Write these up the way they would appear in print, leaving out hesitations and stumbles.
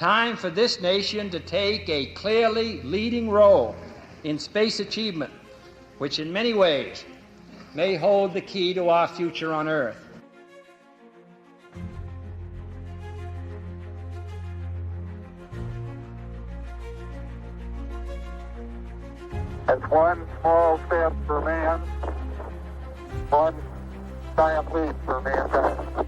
time for this nation to take a clearly leading role in space achievement, which in many ways may hold the key to our future on Earth. It's one small step for man, one giant leap for mankind.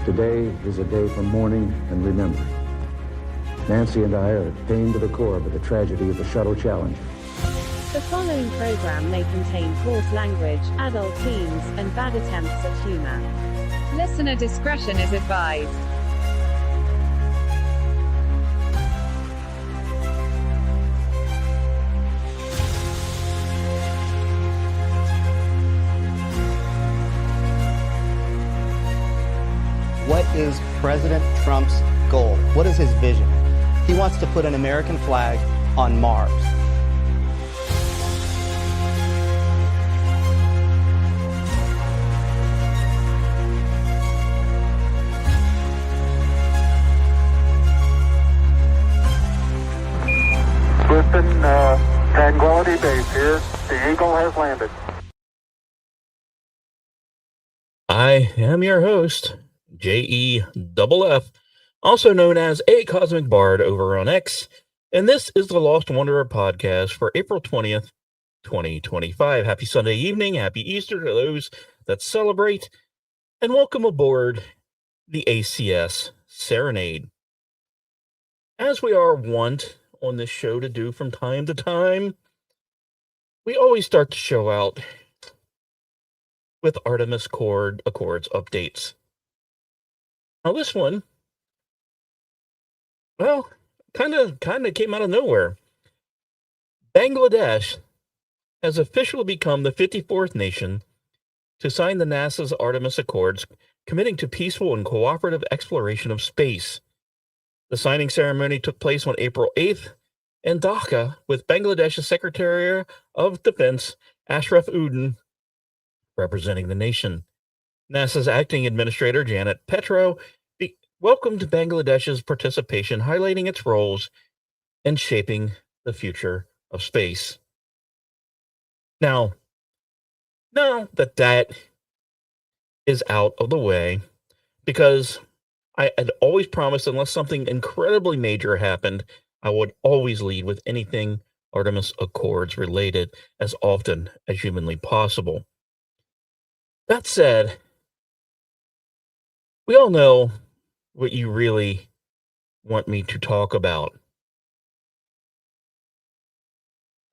Today is a day for mourning and remembering. Nancy and I are pained to the core by the tragedy of the Shuttle Challenger. The following program may contain coarse language, adult themes, and bad attempts at humor. Listener discretion is advised. What is President Trump's goal? What is his vision? He wants to put an American flag on Mars. Houston, Tranquility Base here. The Eagle has landed. I am your host, JEFF, also known as A Cosmic Bard over on X, and this is the Lost Wanderer podcast for April 20th, 2025. Happy Sunday evening, happy Easter to those that celebrate, and welcome aboard the ACS Serenade. As we are wont on this show to do from time to time, we always start the show out with Artemis Accords updates. Now this one, well, kind of came out of nowhere. Bangladesh has officially become the 54th nation to sign the NASA's Artemis Accords, committing to peaceful and cooperative exploration of space. The signing ceremony took place on April 8th in Dhaka, with Bangladesh's Secretary of Defense, Ashraf Uddin, representing the nation. NASA's acting administrator, Janet Petro, welcomed Bangladesh's participation, highlighting its roles in shaping the future of space. Now that is out of the way, because I had always promised, unless something incredibly major happened, I would always lead with anything Artemis Accords related as often as humanly possible. That said, we all know what you really want me to talk about.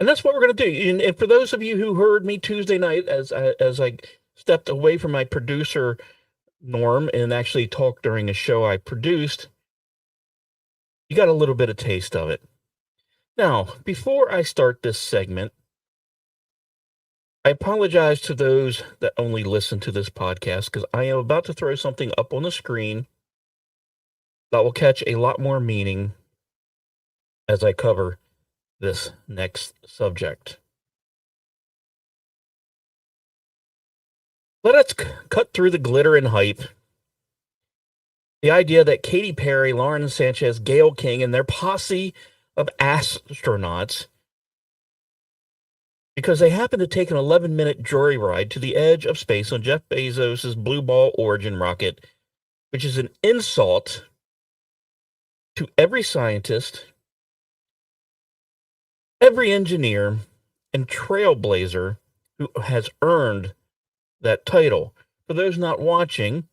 And that's what we're going to do. And for those of you who heard me Tuesday night, as I stepped away from my producer, Norm, and actually talked during a show I produced, you got a little bit of taste of it. Now, before I start this segment, I apologize to those that only listen to this podcast, because I am about to throw something up on the screen that will catch a lot more meaning as I cover this next subject. Let us cut through the glitter and hype. The idea that Katy Perry, Lauren Sanchez, Gayle King, and their posse of astronauts, because they happen to take an 11-minute joyride to the edge of space on Jeff Bezos' Blue Ball Origin rocket, which is an insult to every scientist, every engineer, and trailblazer who has earned that title. For those not watching,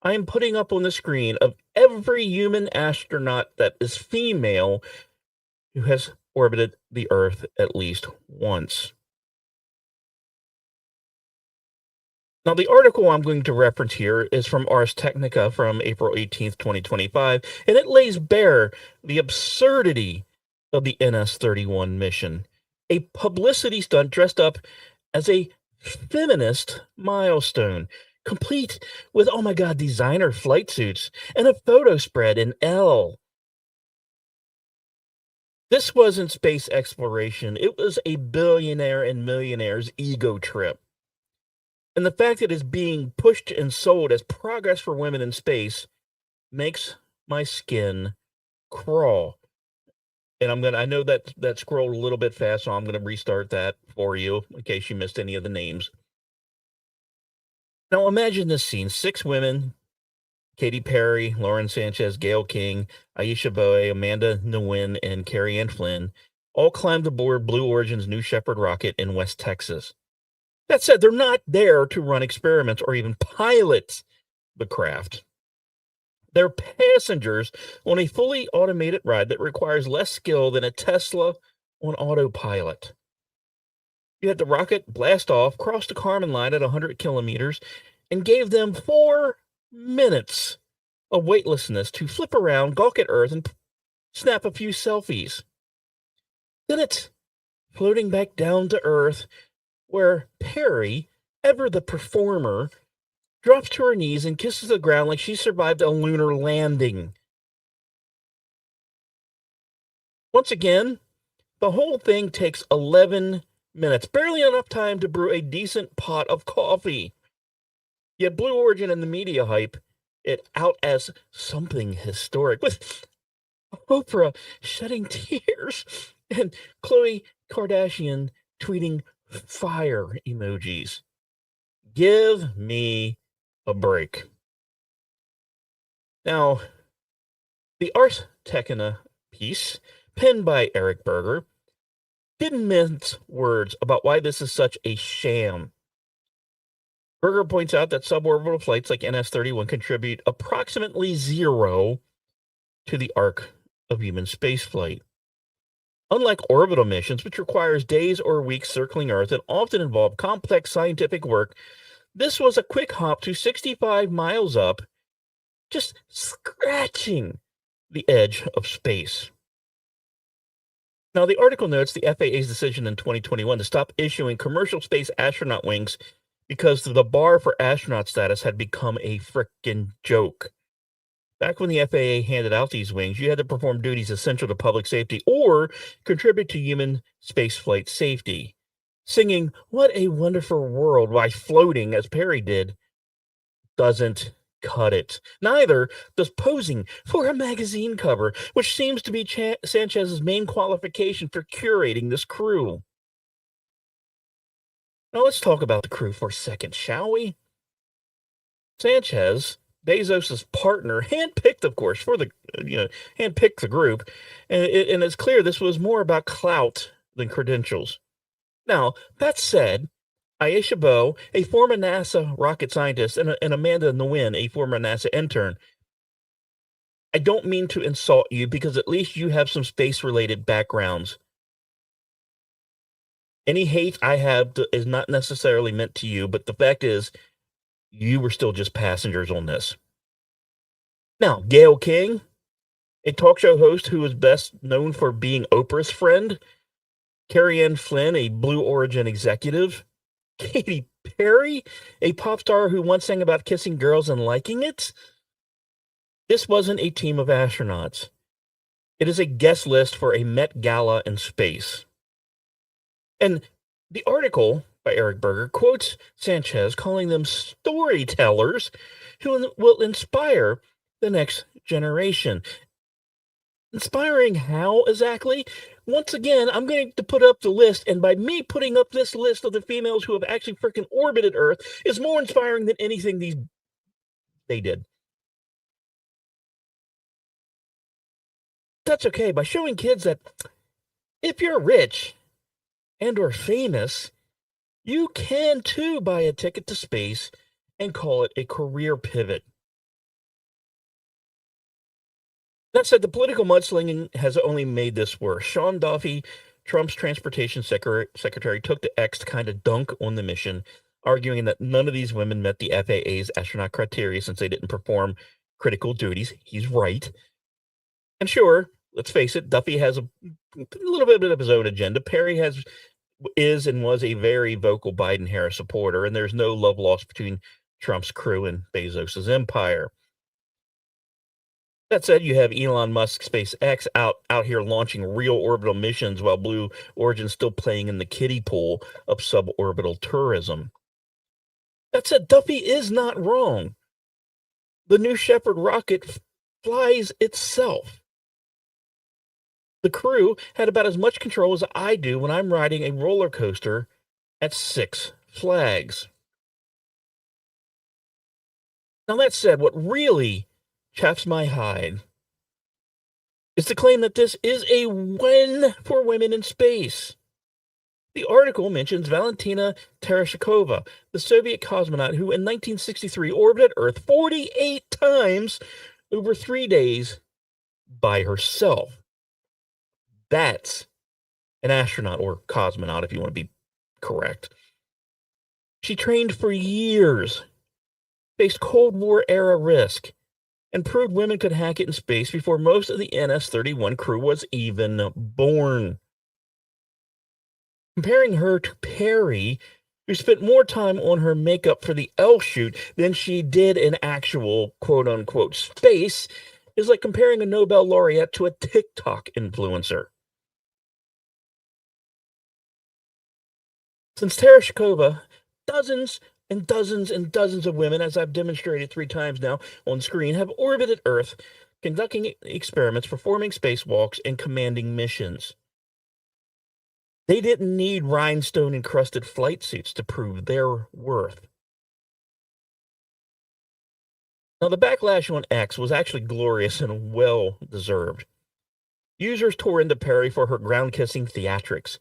I am putting up on the screen of every human astronaut that is female who has orbited the Earth at least once. Now, the article I'm going to reference here is from Ars Technica from April 18th, 2025, and it lays bare the absurdity of the NS-31 mission, a publicity stunt dressed up as a feminist milestone, complete with, oh my God, designer flight suits and a photo spread in L. This wasn't space exploration. It was a billionaire and millionaire's ego trip. And the fact that it's being pushed and sold as progress for women in space makes my skin crawl. And I know that scrolled a little bit fast, so I'm going to restart that for you in case you missed any of the names. Now imagine this scene. 6 women, Katy Perry, Lauren Sanchez, Gayle King, Aisha Bowe, Amanda Nguyen, and Carrie Ann Flynn, all climbed aboard Blue Origin's New Shepard rocket in West Texas. That said, they're not there to run experiments or even pilot the craft. They're passengers on a fully automated ride that requires less skill than a Tesla on autopilot. You had the rocket blast off, cross the Kármán line at 100 kilometers, and gave them 4 minutes of weightlessness to flip around, gawk at Earth, and snap a few selfies. Then it's floating back down to Earth, where Perry, ever the performer, drops to her knees and kisses the ground like she survived a lunar landing. Once again, the whole thing takes 11 minutes, barely enough time to brew a decent pot of coffee. Yet Blue Origin and the media hype it out as something historic, with Oprah shedding tears and Khloe Kardashian tweeting fire emojis. Give me a break. Now, the Ars Technica piece, penned by Eric Berger, didn't mince words about why this is such a sham. Berger points out that suborbital flights like NS-31 contribute approximately 0 to the arc of human spaceflight. Unlike orbital missions, which requires days or weeks circling Earth and often involve complex scientific work, this was a quick hop to 65 miles up, just scratching the edge of space. Now, the article notes the FAA's decision in 2021 to stop issuing commercial space astronaut wings because the bar for astronaut status had become a frickin' joke. Back when the FAA handed out these wings, you had to perform duties essential to public safety or contribute to human spaceflight safety. Singing "What a Wonderful World" while floating, as Perry did, doesn't cut it. Neither does posing for a magazine cover, which seems to be Sanchez's main qualification for curating this crew. Now let's talk about the crew for a second, shall we? Sanchez, Bezos' partner, handpicked, of course, handpicked the group, and it's clear this was more about clout than credentials. Now, that said, Aisha Bowe, a former NASA rocket scientist, and Amanda Nguyen, a former NASA intern, I don't mean to insult you because at least you have some space-related backgrounds. Any hate I have is not necessarily meant to you, but the fact is, you were still just passengers on this. Now, Gayle King, a talk show host who is best known for being Oprah's friend, Carrie Ann Flynn, a Blue Origin executive, Katy Perry, a pop star who once sang about kissing girls and liking it. This wasn't a team of astronauts. It is a guest list for a Met Gala in space. And the article by Eric Berger quotes Sanchez, calling them storytellers who will inspire the next generation. Inspiring how exactly? Once again, I'm going to put up the list, and by me putting up this list of the females who have actually freaking orbited Earth is more inspiring than anything they did. That's okay. By showing kids that if you're rich and or famous, you can too buy a ticket to space and call it a career pivot. That said, the political mudslinging has only made this worse. Sean Duffy, Trump's transportation secretary, took to X to kind of dunk on the mission, arguing that none of these women met the FAA's astronaut criteria since they didn't perform critical duties. He's right. And sure, let's face it, Duffy has a little bit of his own agenda. Perry is and was a very vocal Biden-Harris supporter, and there's no love lost between Trump's crew and Bezos' empire. That said, you have Elon Musk SpaceX out here launching real orbital missions while Blue Origin's still playing in the kiddie pool of suborbital tourism. That said, Duffy is not wrong. The New Shepard rocket flies itself. The crew had about as much control as I do when I'm riding a roller coaster at Six Flags. Now, that said, what really chaps my hide is the claim that this is a win for women in space. The article mentions Valentina Tereshkova, the Soviet cosmonaut who in 1963 orbited Earth 48 times over 3 days by herself. That's an astronaut, or cosmonaut if you want to be correct. She trained for years, faced Cold War era risk, and proved women could hack it in space before most of the NS-31 crew was even born. Comparing her to Perry, who spent more time on her makeup for the L shoot than she did in actual quote-unquote space, is like comparing a Nobel laureate to a TikTok influencer. Since Tereshkova, dozens and dozens and dozens of women, as I've demonstrated 3 times now on screen, have orbited Earth, conducting experiments, performing spacewalks, and commanding missions. They didn't need rhinestone-encrusted flight suits to prove their worth. Now, the backlash on X was actually glorious and well-deserved. Users tore into Perry for her ground-kissing theatrics,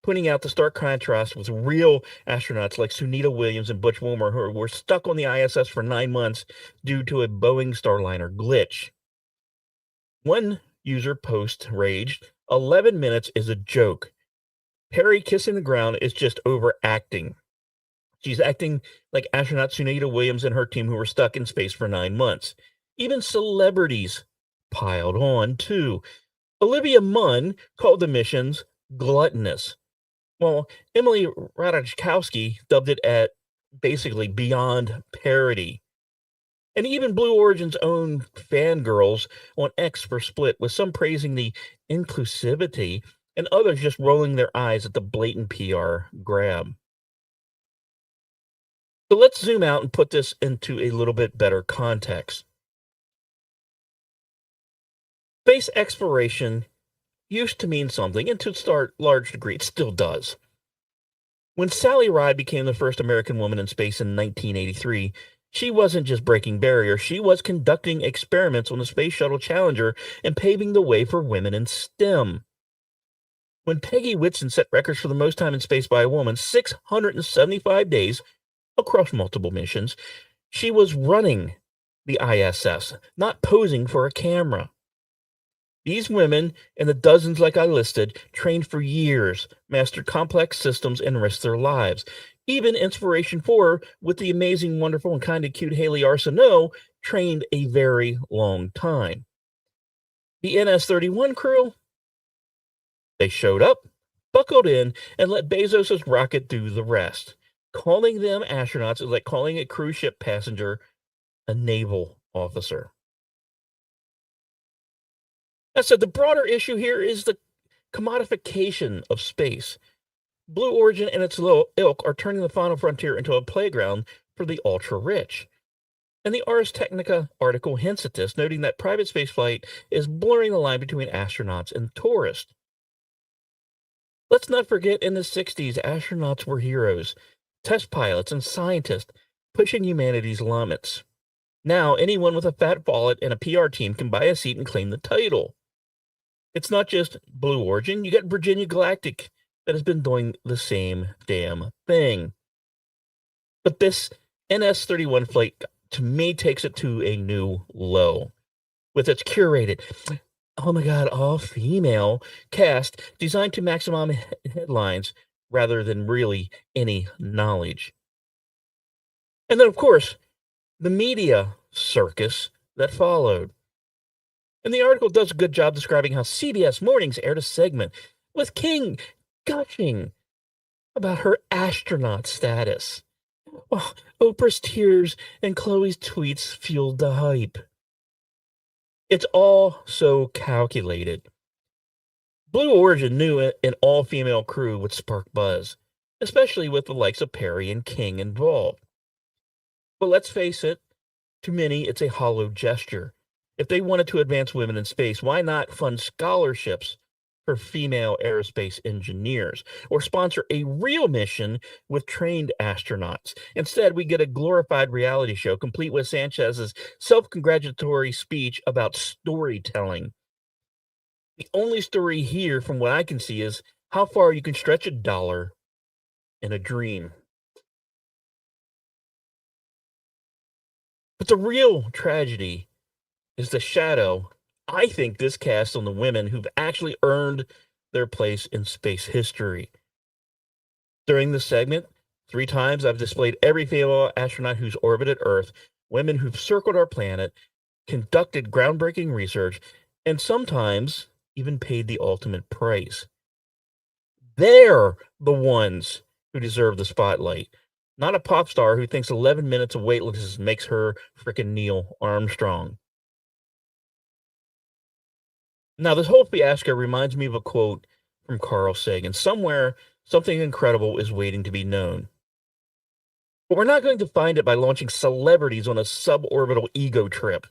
pointing out the stark contrast with real astronauts like Sunita Williams and Butch Wilmore, who were stuck on the ISS for 9 months due to a Boeing Starliner glitch. One user post raged, 11 minutes is a joke. Perry kissing the ground is just overacting. She's acting like astronaut Sunita Williams and her team who were stuck in space for 9 months. Even celebrities piled on, too. Olivia Munn called the missions gluttonous, while Emily Ratajkowski dubbed it at basically beyond parody. And even Blue Origin's own fangirls on X were split, with some praising the inclusivity and others just rolling their eyes at the blatant PR grab. So let's zoom out and put this into a little bit better context. Space exploration used to mean something, and to a large degree, it still does. When Sally Ride became the first American woman in space in 1983, she wasn't just breaking barriers, she was conducting experiments on the Space Shuttle Challenger and paving the way for women in STEM. When Peggy Whitson set records for the most time in space by a woman, 675 days across multiple missions, she was running the ISS, not posing for a camera. These women, and the dozens like I listed, trained for years, mastered complex systems, and risked their lives. Even Inspiration 4, with the amazing, wonderful, and kind of cute Haley Arsenault, trained a very long time. The NS-31 crew, they showed up, buckled in, and let Bezos' rocket do the rest. Calling them astronauts is like calling a cruise ship passenger a naval officer. That said, the broader issue here is the commodification of space. Blue Origin and its ilk are turning the final frontier into a playground for the ultra-rich. And the Ars Technica article hints at this, noting that private spaceflight is blurring the line between astronauts and tourists. Let's not forget, in the 60s, astronauts were heroes, test pilots and scientists pushing humanity's limits. Now, anyone with a fat wallet and a PR team can buy a seat and claim the title. It's not just Blue Origin, you got Virginia Galactic that has been doing the same damn thing. But this NS-31 flight, to me, takes it to a new low. With its curated, oh my God, all-female cast designed to maximize headlines rather than really any knowledge. And then, of course, the media circus that followed. And the article does a good job describing how CBS Mornings aired a segment with King gushing about her astronaut status. Well, Oprah's tears and Chloe's tweets fueled the hype. It's all so calculated. Blue Origin knew an all-female crew would spark buzz, especially with the likes of Perry and King involved. But let's face it, to many, it's a hollow gesture. If they wanted to advance women in space, why not fund scholarships for female aerospace engineers or sponsor a real mission with trained astronauts? Instead, we get a glorified reality show complete with Sanchez's self-congratulatory speech about storytelling. The only story here, from what I can see, is how far you can stretch a dollar in a dream. But the real tragedy is the shadow I think this casts on the women who've actually earned their place in space history. During this segment, 3 times I've displayed every female astronaut who's orbited Earth, women who've circled our planet, conducted groundbreaking research, and sometimes even paid the ultimate price. They're the ones who deserve the spotlight, not a pop star who thinks 11 minutes of weightlessness makes her frickin' Neil Armstrong. Now, this whole fiasco reminds me of a quote from Carl Sagan. Somewhere, something incredible is waiting to be known. But we're not going to find it by launching celebrities on a suborbital ego trip.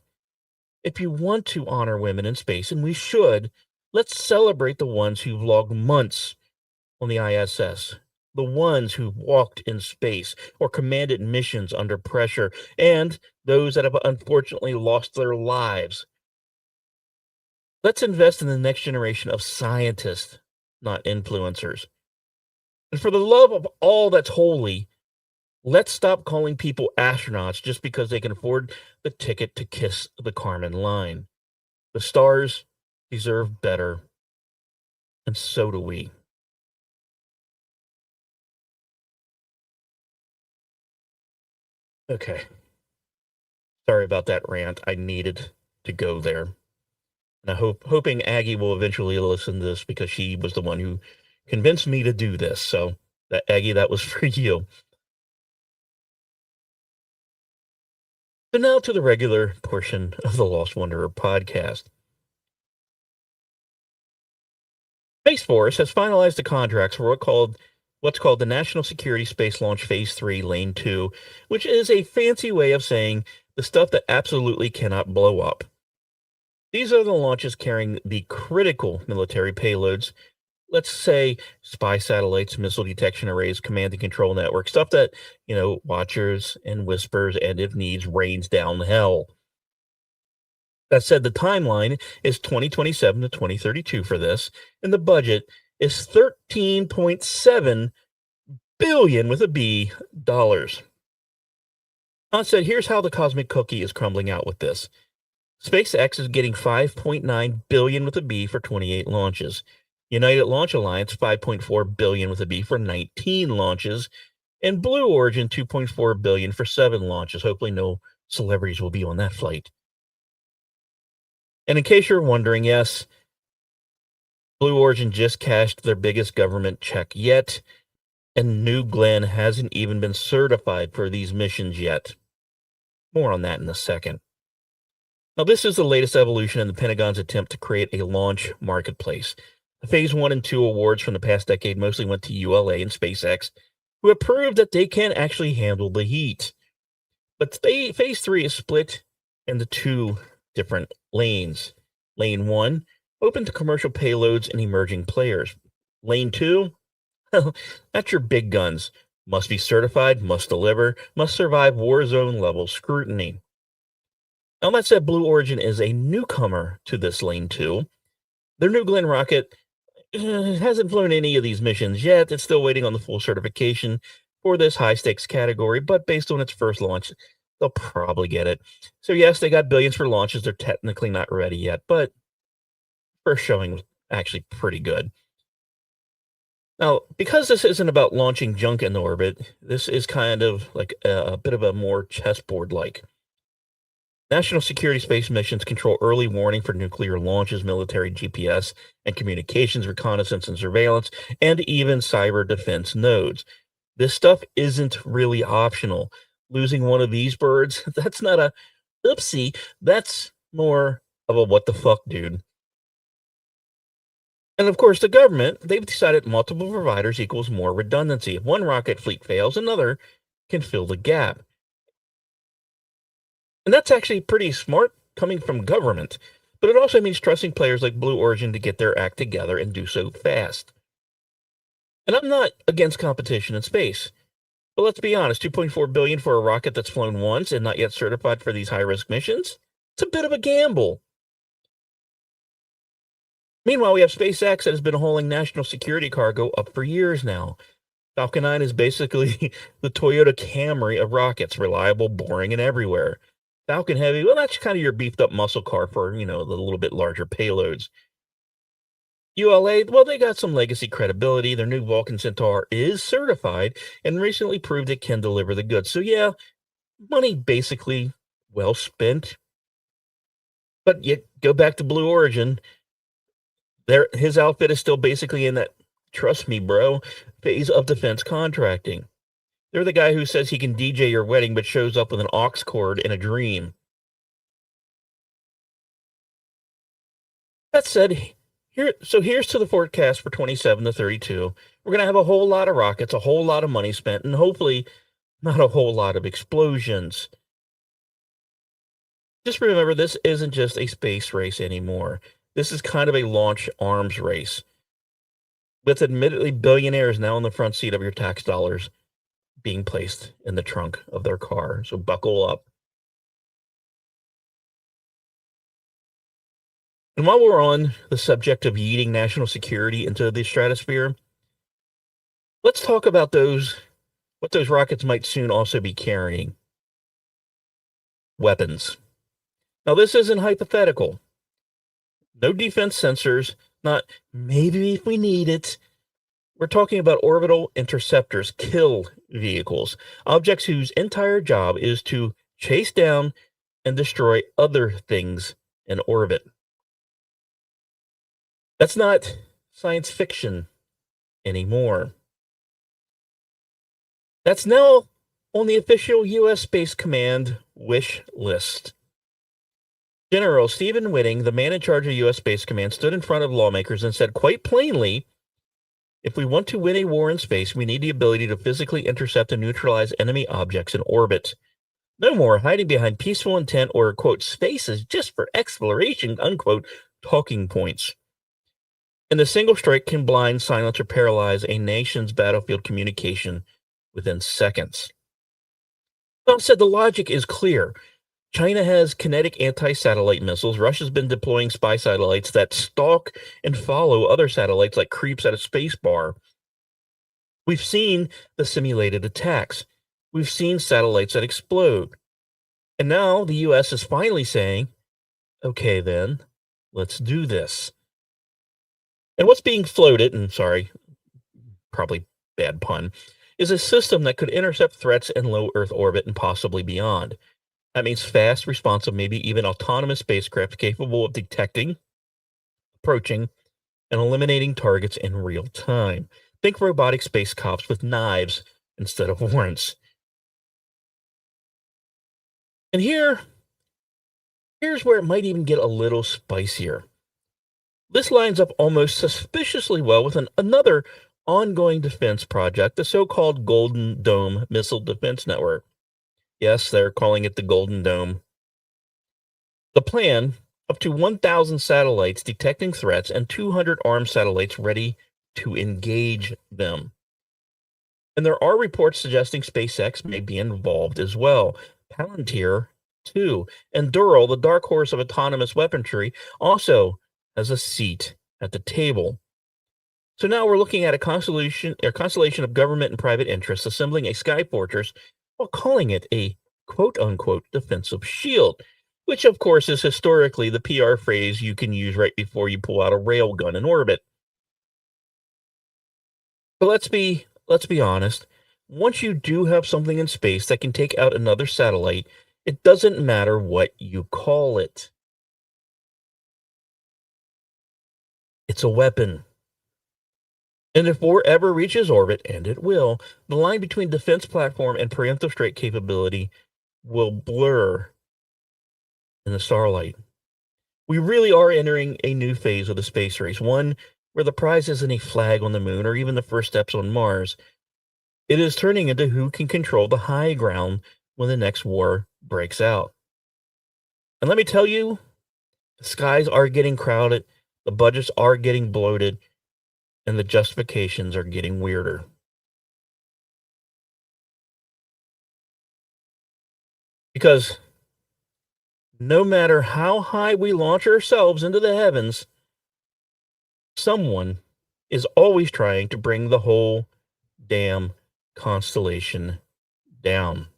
If you want to honor women in space, and we should, let's celebrate the ones who've logged months on the ISS, the ones who've walked in space or commanded missions under pressure, and those that have unfortunately lost their lives. Let's invest in the next generation of scientists, not influencers. And for the love of all that's holy, let's stop calling people astronauts just because they can afford the ticket to kiss the Kármán line. The stars deserve better, and so do we. Okay. Sorry about that rant. I needed to go there. And hoping Aggie will eventually listen to this because she was the one who convinced me to do this. So, Aggie, that was for you. So now to the regular portion of the Lost Wanderer podcast. Space Force has finalized the contracts for what's called the National Security Space Launch Phase 3 Lane 2, which is a fancy way of saying the stuff that absolutely cannot blow up. These are the launches carrying the critical military payloads, let's say spy satellites, missile detection arrays, command and control network, stuff that, Watchers and Whispers, and if needs, rains down hell. That said, the timeline is 2027 to 2032 for this, and the budget is $13.7 billion with a B dollars. That said, here's how the cosmic cookie is crumbling out with this. SpaceX is getting $5.9 billion with a B for 28 launches. United Launch Alliance, $5.4 billion with a B for 19 launches. And Blue Origin, $2.4 billion for 7 launches. Hopefully no celebrities will be on that flight. And in case you're wondering, yes, Blue Origin just cashed their biggest government check yet, and New Glenn hasn't even been certified for these missions yet. More on that in a second. Now, this is the latest evolution in the Pentagon's attempt to create a launch marketplace. The Phase 1 and 2 awards from the past decade mostly went to ULA and SpaceX, who have proved that they can actually handle the heat. But Phase 3 is split into 2 different lanes. Lane 1, open to commercial payloads and emerging players. Lane 2, that's your big guns. Must be certified, must deliver, must survive war zone level scrutiny. Now, that said, Blue Origin is a newcomer to this Lane 2. Their New Glenn rocket hasn't flown any of these missions yet. It's still waiting on the full certification for this high-stakes category, but based on its first launch, they'll probably get it. So yes, they got billions for launches. They're technically not ready yet, but first showing was actually pretty good. Now, because this isn't about launching junk in orbit, this is kind of like a bit of a more chessboard-like. National security space missions control early warning for nuclear launches, military GPS and communications, reconnaissance and surveillance, and even cyber defense nodes. This stuff isn't really optional. Losing one of these birds, that's not a oopsie. That's more of a what the fuck, dude. And of course, the government, they've decided multiple providers equals more redundancy. If one rocket fleet fails, another can fill the gap. And that's actually pretty smart coming from government. But it also means trusting players like Blue Origin to get their act together and do so fast. And I'm not against competition in space. But let's be honest, $2.4 billion for a rocket that's flown once and not yet certified for these high-risk missions? It's a bit of a gamble. Meanwhile, we have SpaceX that has been hauling national security cargo up for years now. Falcon 9 is basically the Toyota Camry of rockets, reliable, boring, and everywhere. Falcon Heavy, well, that's kind of your beefed-up muscle car for, the little bit larger payloads. ULA, well, they got some legacy credibility. Their new Vulcan Centaur is certified and recently proved it can deliver the goods. So, yeah, money basically well spent. But yet, go back to Blue Origin. His outfit is still basically in that trust me, bro phase of defense contracting. They're the guy who says he can DJ your wedding but shows up with an aux cord in a dream. That said, here's to the forecast for 27 to 32. We're going to have a whole lot of rockets, a whole lot of money spent, and hopefully not a whole lot of explosions. Just remember, this isn't just a space race anymore. This is kind of a launch arms race, with admittedly billionaires now in the front seat of your tax dollars being placed in the trunk of their car. So buckle up. And while we're on the subject of yeeting national security into the stratosphere, let's talk about what those rockets might soon also be carrying. Weapons. Now, this isn't hypothetical. No defense sensors, not maybe if we need it. We're talking about orbital interceptors, kill vehicles, objects whose entire job is to chase down and destroy other things in orbit. That's not science fiction anymore. That's now on the official U.S. Space Command wish list. General Stephen Whiting, the man in charge of U.S. Space Command, stood in front of lawmakers and said quite plainly, if we want to win a war in space, we need the ability to physically intercept and neutralize enemy objects in orbit. No more hiding behind peaceful intent or, quote, spaces just for exploration, unquote, talking points. And the single strike can blind, silence, or paralyze a nation's battlefield communication within seconds. Trump said the logic is clear. China has kinetic anti-satellite missiles. Russia's been deploying spy satellites that stalk and follow other satellites like creeps at a space bar. We've seen the simulated attacks. We've seen satellites that explode. And now the U.S. is finally saying, okay, then, let's do this. And what's being floated, and sorry, probably bad pun, is a system that could intercept threats in low Earth orbit and possibly beyond. That means fast, responsive, maybe even autonomous spacecraft capable of detecting, approaching, and eliminating targets in real time. Think robotic space cops with knives instead of warrants. And here's where it might even get a little spicier. This lines up almost suspiciously well with another ongoing defense project, the so-called Golden Dome Missile Defense Network. Yes, they're calling it the Golden Dome. The plan, up to 1,000 satellites detecting threats and 200 armed satellites ready to engage them. And there are reports suggesting SpaceX may be involved as well. Palantir, too. And Dural, the dark horse of autonomous weaponry, also has a seat at the table. So now we're looking at a constellation of government and private interests assembling a sky fortress while calling it a quote-unquote defensive shield, which of course is historically the PR phrase you can use right before you pull out a railgun in orbit. But let's be honest, once you do have something in space that can take out another satellite, it doesn't matter what you call it. It's a weapon. And if war ever reaches orbit, and it will, the line between defense platform and preemptive strike capability will blur in the starlight. We really are entering a new phase of the space race, one where the prize isn't a flag on the moon or even the first steps on Mars. It is turning into who can control the high ground when the next war breaks out. And let me tell you, the skies are getting crowded, the budgets are getting bloated, and the justifications are getting weirder. Because no matter how high we launch ourselves into the heavens, someone is always trying to bring the whole damn constellation down.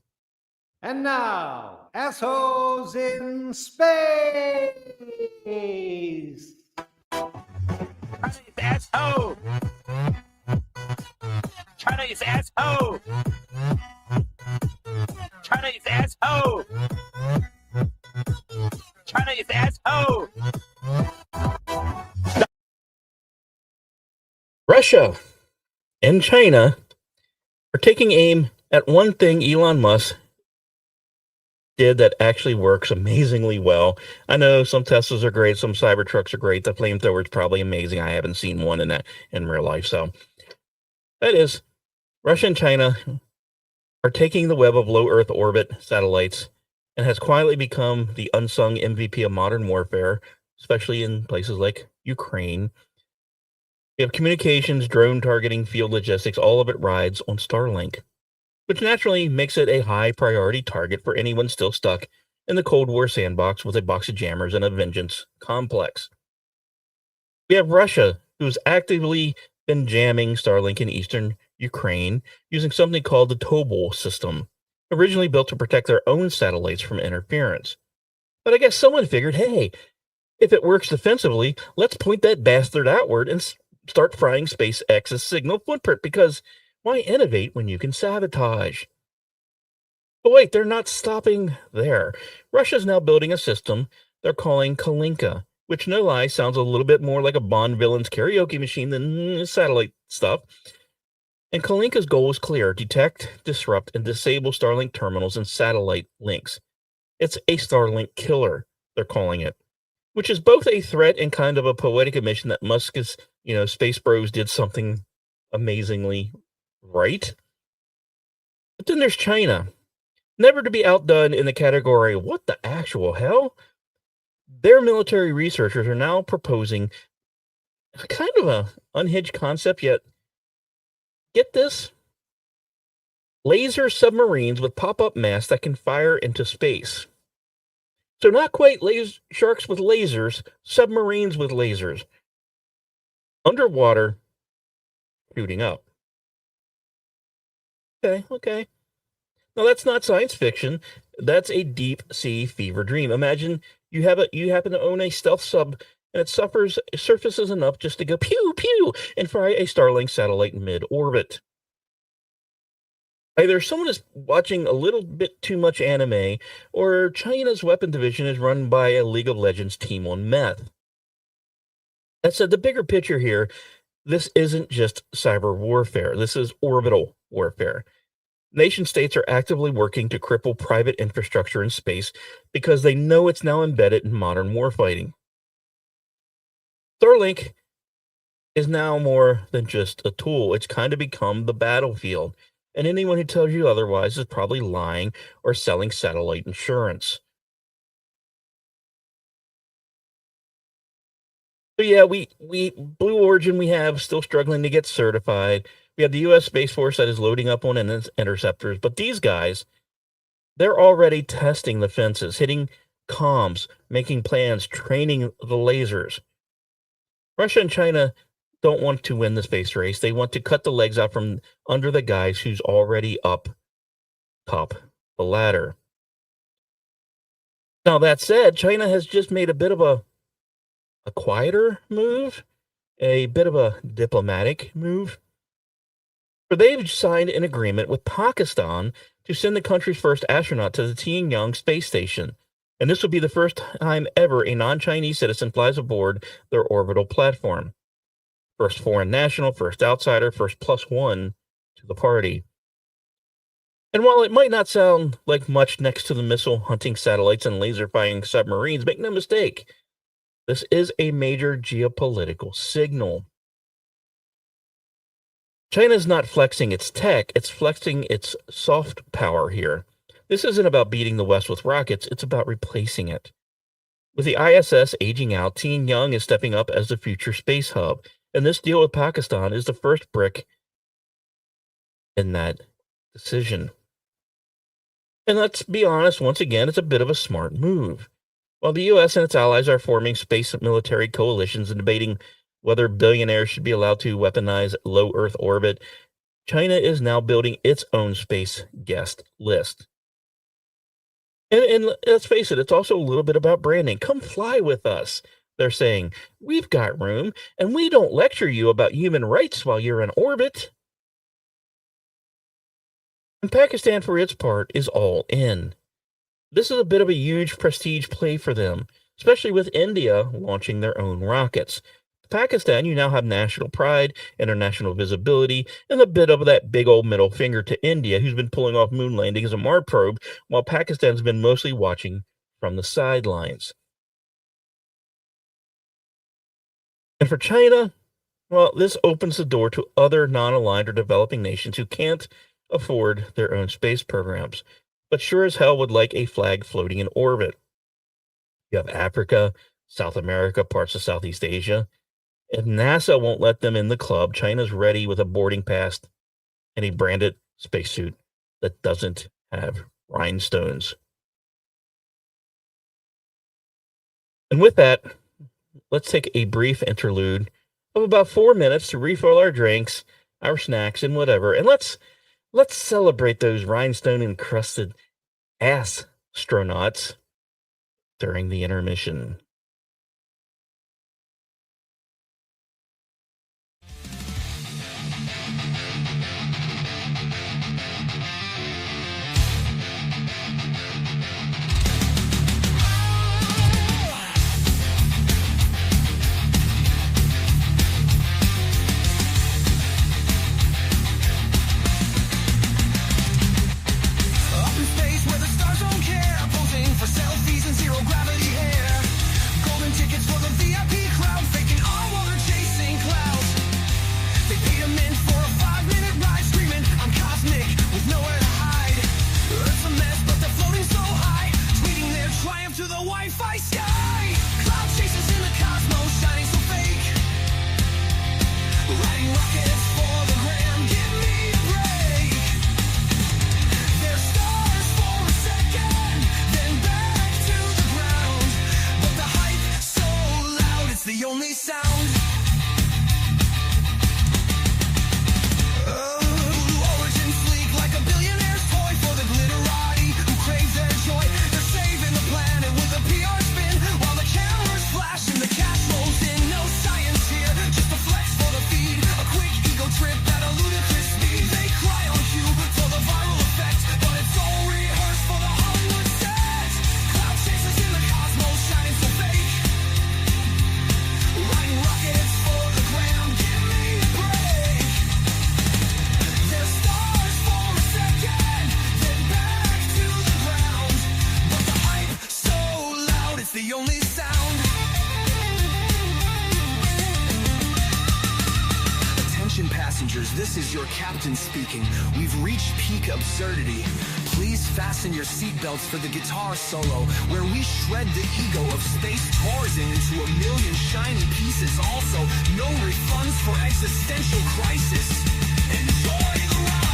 And now, assholes in space. Chinese asshole. Chinese asshole. Chinese asshole. Chinese asshole. Russia and China are taking aim at one thing Elon Musk did that actually works amazingly well. I know some Teslas are great, some Cybertrucks are great. The flamethrower is probably amazing. I haven't seen one in real life. So that is, Russia and China are taking the web of low Earth orbit satellites and has quietly become the unsung MVP of modern warfare, especially in places like Ukraine. We have communications, drone targeting, field logistics, all of it rides on Starlink, which naturally makes it a high priority target for anyone still stuck in the Cold War sandbox with a box of jammers and a vengeance complex. We have Russia, who's actively been jamming Starlink in eastern Ukraine using something called the Tobol system, originally built to protect their own satellites from interference. But I guess someone figured, hey, if it works defensively, let's point that bastard outward and start frying SpaceX's signal footprint, because why innovate when you can sabotage? But wait, they're not stopping there. Russia's now building a system they're calling Kalinka, which, no lie, sounds a little bit more like a Bond villain's karaoke machine than satellite stuff. And Kalinka's goal is clear: detect, disrupt, and disable Starlink terminals and satellite links. It's a Starlink killer, they're calling it, which is both a threat and kind of a poetic admission that Musk's, Space Bros did something amazingly right. But then there's China, never to be outdone in the category, what the actual hell? Their military researchers are now proposing kind of a unhinged concept, yet, get this, laser submarines with pop-up masts that can fire into space. So not quite sharks with lasers, submarines with lasers. Underwater, shooting up. Okay. Now that's not science fiction. That's a deep sea fever dream. Imagine you happen to own a stealth sub and it surfaces enough just to go pew pew and fry a Starlink satellite in mid-orbit. Either someone is watching a little bit too much anime, or China's weapon division is run by a League of Legends team on meth. That said, the bigger picture here, this isn't just cyber warfare. This is orbital warfare. Nation states are actively working to cripple private infrastructure in space because they know it's now embedded in modern warfighting. Starlink is now more than just a tool. It's kind of become the battlefield. And anyone who tells you otherwise is probably lying or selling satellite insurance. So yeah, we Blue Origin we have still struggling to get certified. We have the U.S. Space Force that is loading up on interceptors. But these guys, they're already testing the fences, hitting comms, making plans, training the lasers. Russia and China don't want to win the space race. They want to cut the legs out from under the guys who's already up top the ladder. Now, that said, China has just made a bit of a quieter move, a bit of a diplomatic move. For they've signed an agreement with Pakistan to send the country's first astronaut to the Tiangong space station. And this will be the first time ever a non-Chinese citizen flies aboard their orbital platform. First foreign national, first outsider, first +1 to the party. And while it might not sound like much next to the missile-hunting satellites and laser-firing submarines, make no mistake, this is a major geopolitical signal. China's not flexing its tech, it's flexing its soft power here. This isn't about beating the West with rockets, it's about replacing it. With the ISS aging out, Tianyang is stepping up as the future space hub, and this deal with Pakistan is the first brick in that decision. And let's be honest, once again, it's a bit of a smart move. While the U.S. and its allies are forming space and military coalitions and debating whether billionaires should be allowed to weaponize low Earth orbit, China is now building its own space guest list. And let's face it, it's also a little bit about branding. Come fly with us, they're saying. We've got room, and we don't lecture you about human rights while you're in orbit. And Pakistan, for its part, is all in. This is a bit of a huge prestige play for them, especially with India launching their own rockets. Pakistan, you now have national pride, international visibility, and a bit of that big old middle finger to India, who's been pulling off moon landings and Mars probe, while Pakistan's been mostly watching from the sidelines. And for China, well, this opens the door to other non-aligned or developing nations who can't afford their own space programs, but sure as hell would like a flag floating in orbit. You have Africa, South America, parts of Southeast Asia. If NASA won't let them in the club, China's ready with a boarding pass and a branded spacesuit that doesn't have rhinestones. And with that, let's take a brief interlude of about 4 minutes to refill our drinks, our snacks, and whatever. And let's celebrate those rhinestone-encrusted astronauts during the intermission. This is your captain speaking. We've reached peak absurdity. Please fasten your seatbelts for the guitar solo, where we shred the ego of space tourism into a million shiny pieces. Also, no refunds for existential crisis. Enjoy the ride!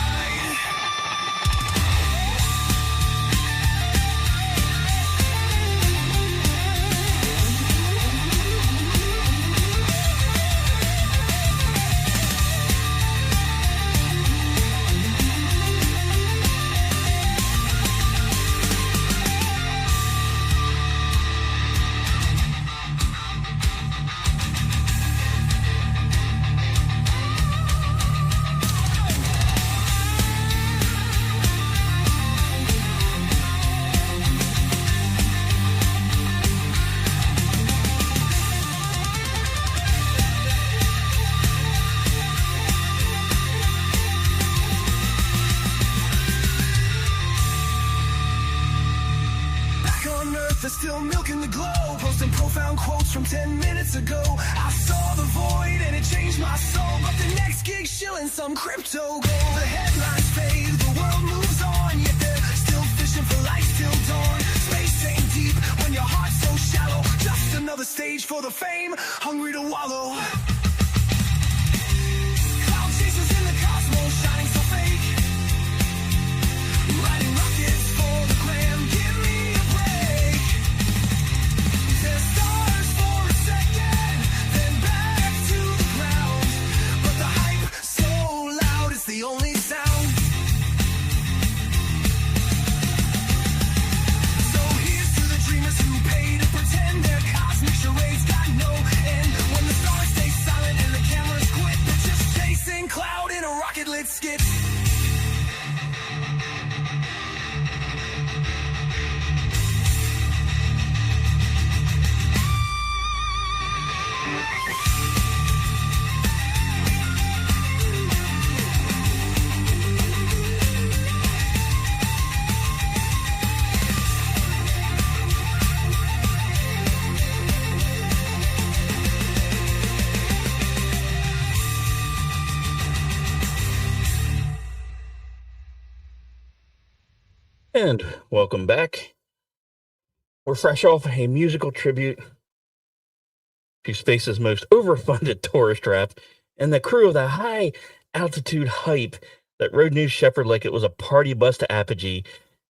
They're still milking the globe, posting profound quotes from 10 minutes ago. I saw the void and it changed my soul, but the next gig shilling some crypto gold. The headlines fade, the world moves on, yet they're still fishing for light till dawn. Space ain't deep when your heart's so shallow. stage for the fame, hungry to wallow. Cloud chasers in the cosmos, shining so fake. Riding rockets for the gram, give me a break. They're stars for a second, then back to the ground. But the hype so loud, it's the only sound. So here's to the dreamers who pay to pretend their cosmic charades got no end. When the stars stay silent and the cameras quit, they're just chasing cloud in a rocket-lit skit. And welcome back. We're fresh off a musical tribute to Space's most overfunded tourist trap and the crew of the high altitude hype that rode New Shepard like it was a party bus to apogee.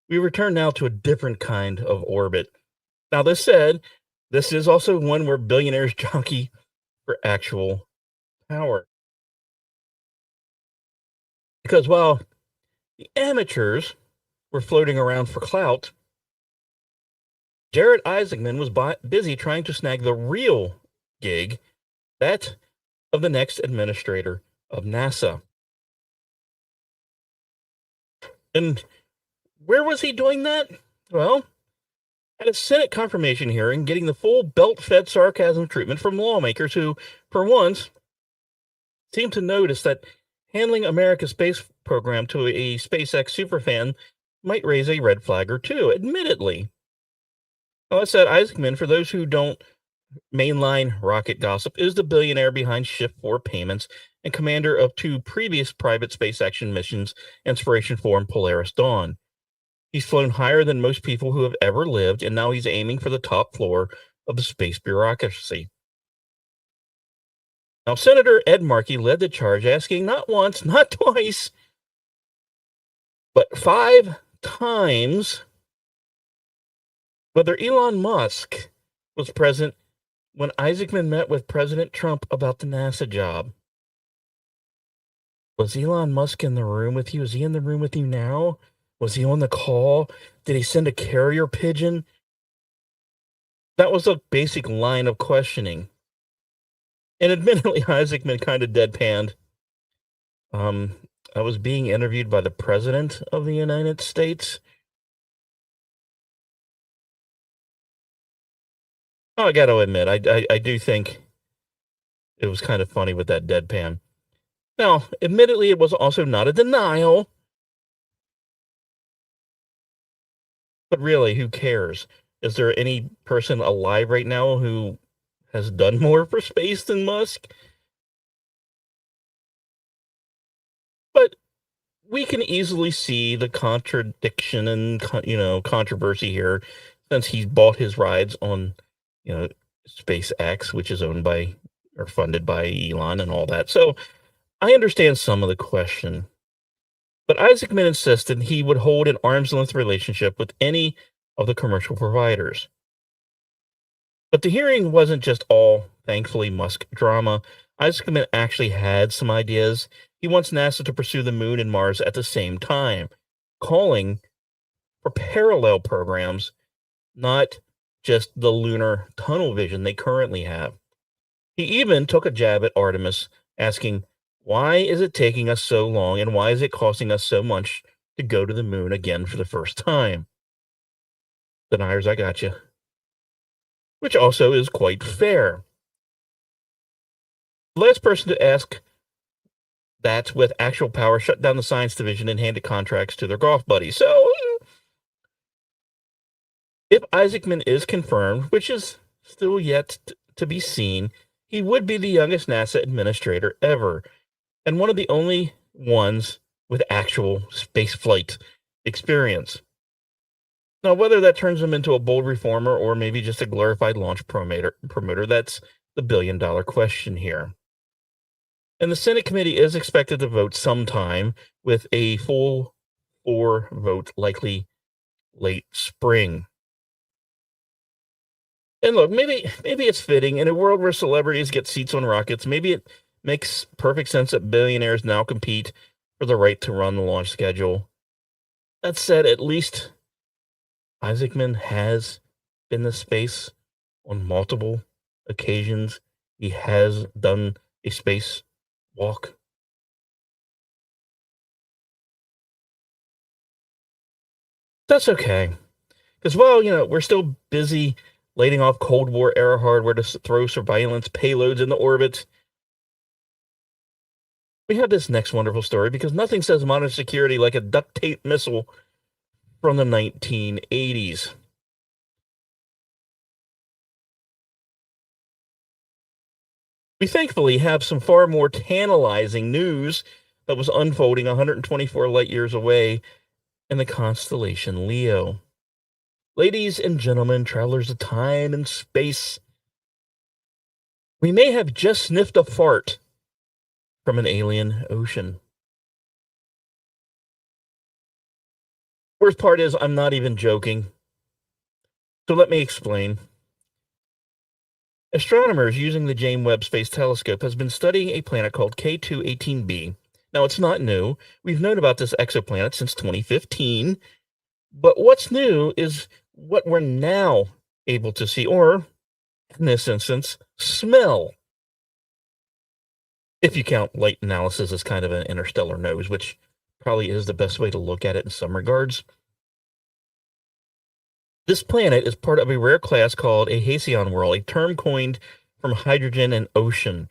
We return now to a different kind of orbit. Now, this said, this is also one where billionaires jockey for actual power. Because while the amateurs were floating around for clout, Jared Isaacman was busy trying to snag the real gig, that of the next administrator of NASA. And where was he doing that? Well, at a Senate confirmation hearing, getting the full belt-fed sarcasm treatment from lawmakers who, for once, seemed to notice that handling America's space program to a SpaceX superfan might raise a red flag or two, admittedly. Well, I said Isaacman, for those who don't mainline rocket gossip, is the billionaire behind Shift 4 payments and commander of 2 previous private space action missions, Inspiration 4 and Polaris Dawn. He's flown higher than most people who have ever lived, and now he's aiming for the top floor of the space bureaucracy. Now, Senator Ed Markey led the charge, asking not once, not twice, but 5 times whether Elon Musk was present when Isaacman met with President Trump about the NASA job. Was Elon Musk in the room with you? Is he in the room with you now? Was he on the call? Did he send a carrier pigeon? That was a basic line of questioning. And admittedly, Isaacman kind of deadpanned. I was being interviewed by the President of the United States. Oh, I got to admit, I do think it was kind of funny with that deadpan. Now, admittedly, it was also not a denial. But really, who cares? Is there any person alive right now who has done more for space than Musk? But we can easily see the contradiction and, controversy here, since he's bought his rides on, SpaceX, which is owned by or funded by Elon and all that. So I understand some of the question. But Isaacman insisted he would hold an arm's length relationship with any of the commercial providers. But the hearing wasn't just all, thankfully, Musk drama. Isaacman actually had some ideas. He wants NASA to pursue the moon and Mars at the same time, calling for parallel programs, not just the lunar tunnel vision they currently have. He even took a jab at Artemis, asking, why is it taking us so long, and why is it costing us so much to go to the moon again for the first time? Deniers, I got you. Which also is quite fair. The last person to ask that with actual power shut down the science division and handed contracts to their golf buddies. So, if Isaacman is confirmed, which is still yet to be seen, he would be the youngest NASA administrator ever, and one of the only ones with actual spaceflight experience. Now, whether that turns them into a bold reformer or maybe just a glorified launch promoter, that's the billion-dollar question here. And the Senate committee is expected to vote sometime, with a full floor vote likely late spring. And look, maybe it's fitting in a world where celebrities get seats on rockets. Maybe it makes perfect sense that billionaires now compete for the right to run the launch schedule. That said, at least Isaacman has been to space on multiple occasions. He has done a space walk. That's okay. Because, well, we're still busy lading off Cold War era hardware to throw surveillance payloads into orbit. We have this next wonderful story because nothing says modern security like a duct tape missile from the 1980s. We thankfully have some far more tantalizing news that was unfolding 124 light years away in the constellation Leo. Ladies and gentlemen, travelers of time and space, we may have just sniffed a fart from an alien ocean. Worst part is, I'm not even joking. So let me explain. Astronomers using the James Webb Space Telescope has been studying a planet called K2-18b. Now, it's not new. We've known about this exoplanet since 2015. But what's new is what we're now able to see, or, in this instance, smell. If you count light analysis as kind of an interstellar nose, which probably is the best way to look at it in some regards. This planet is part of a rare class called a Halcyon world, a term coined from hydrogen and ocean.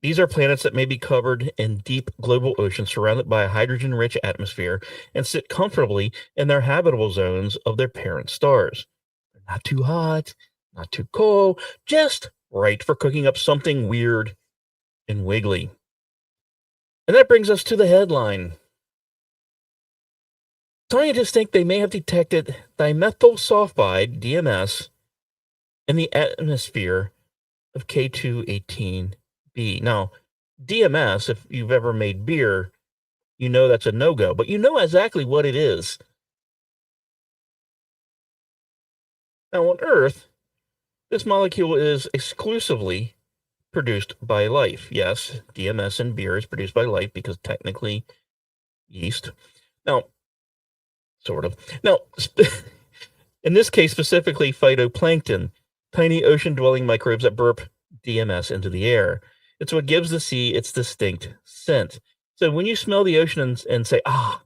These are planets that may be covered in deep global oceans surrounded by a hydrogen-rich atmosphere and sit comfortably in their habitable zones of their parent stars. They're not too hot, not too cold, just right for cooking up something weird and wiggly. And that brings us to the headline. Scientists think they may have detected dimethyl sulfide, DMS, in the atmosphere of K2-18b. Now, DMS, if you've ever made beer, you know that's a no-go, but you know exactly what it is. Now, on Earth, this molecule is exclusively produced by life. Yes, DMS in beer is produced by life because technically yeast. Now, sort of. Now, in this case, specifically phytoplankton, tiny ocean-dwelling microbes that burp DMS into the air. It's what gives the sea its distinct scent. So when you smell the ocean and say, it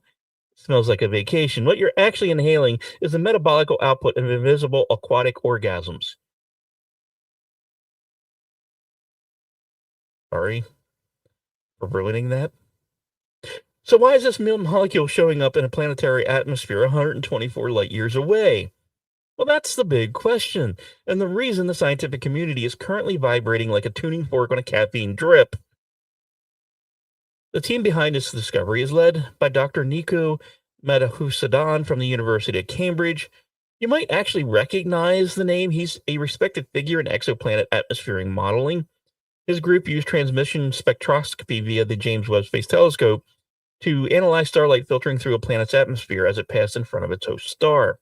smells like a vacation, what you're actually inhaling is the metabolic output of invisible aquatic orgasms. Sorry for ruining that. So why is this molecule showing up in a planetary atmosphere 124 light years away? Well, that's the big question, and the reason the scientific community is currently vibrating like a tuning fork on a caffeine drip. The team behind this discovery is led by Dr. Nico Madhusudan from the University of Cambridge. You might actually recognize the name. He's a respected figure in exoplanet atmospheric modeling. His group used transmission spectroscopy via the James Webb Space Telescope to analyze starlight filtering through a planet's atmosphere as it passed in front of its host star.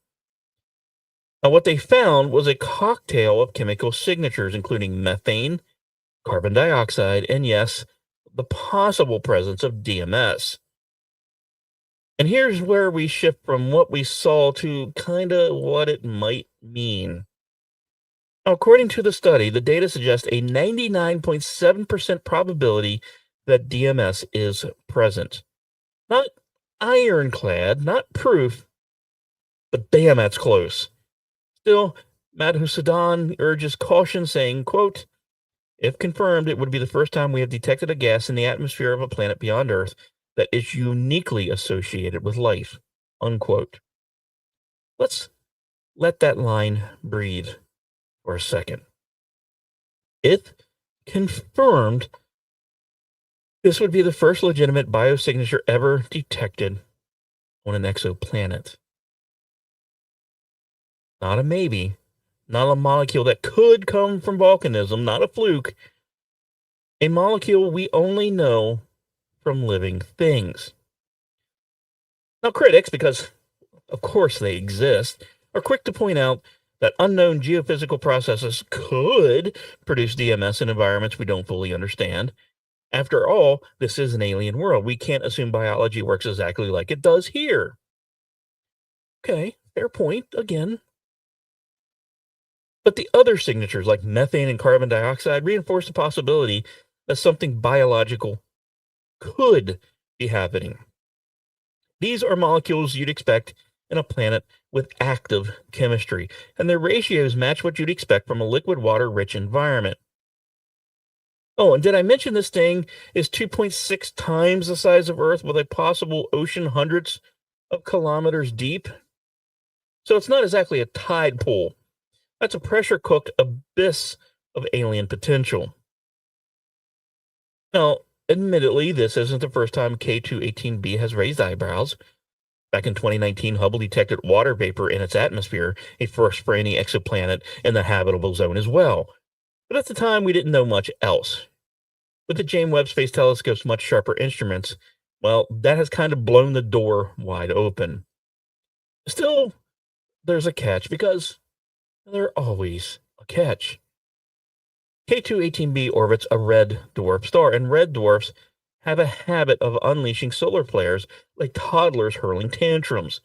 Now, what they found was a cocktail of chemical signatures, including methane, carbon dioxide, and yes, the possible presence of DMS. And here's where we shift from what we saw to kind of what it might mean. Now, according to the study, the data suggests a 99.7% probability that DMS is present. Not ironclad, not proof, but damn, that's close. Still, Madhusudan urges caution, saying, quote, if confirmed, it would be the first time we have detected a gas in the atmosphere of a planet beyond Earth that is uniquely associated with life, unquote. Let's let that line breathe for a second. If confirmed, this would be the first legitimate biosignature ever detected on an exoplanet. not a maybe, not a molecule that could come from volcanism, not a fluke, a molecule we only know from living things. Now, critics, because of course they exist, are quick to point out that unknown geophysical processes could produce DMS in environments we don't fully understand. After all, this is an alien world. We can't assume biology works exactly like it does here. Okay, fair point again. But the other signatures, like methane and carbon dioxide, reinforce the possibility that something biological could be happening. These are molecules you'd expect in a planet with active chemistry, and their ratios match what you'd expect from a liquid water-rich environment. Oh, and did I mention this thing is 2.6 times the size of Earth with a possible ocean hundreds of kilometers deep? So it's not exactly a tide pool. That's a pressure-cooked abyss of alien potential. Now, admittedly, this isn't the first time K2-18b has raised eyebrows. Back in 2019, Hubble detected water vapor in its atmosphere, a first for any exoplanet in the habitable zone as well. But at the time, we didn't know much else. With the James Webb Space Telescope's much sharper instruments, well, that has kind of blown the door wide open. Still, there's a catch, because there's always a catch. K2-18b orbits a red dwarf star, and red dwarfs have a habit of unleashing solar flares like toddlers hurling tantrums.